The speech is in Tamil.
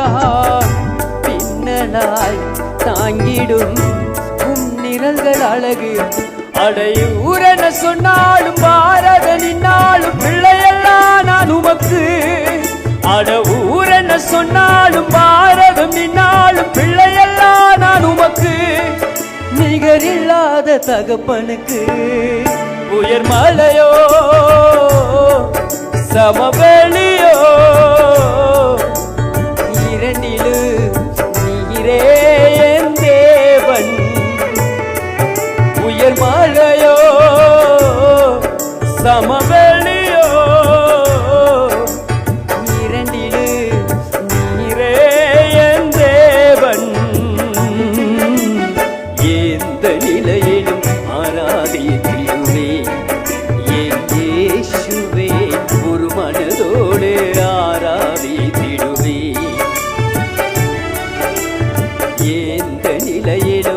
என்றால் பின்னலாய் தாங்கிடும் நிழல்கள் அழகு. அடையூரென சொன்னாலும் பாரத நின்னாலும் பிள்ளையெல்லாம் நான் உமக்கு. அடவூரென சொன்னாலும் பாரதம் நின்னாலும் பிள்ளையெல்லாம் நான் உமக்கு. நிகரில்லாத தகப்பனுக்கு உயர் மலையோ சமவெளியோ இரண்டிலு நீரே என் தேவன். உயர் மலையோ சமவெளியோ இரண்டிலு நீரே என் தேவன். எந்த நிலையிலும் ஆராதித்திடுவே என் இயேசுவே. ஒரு மனதோடு ஆராதித்திடுவே எந்த நிலையிலும்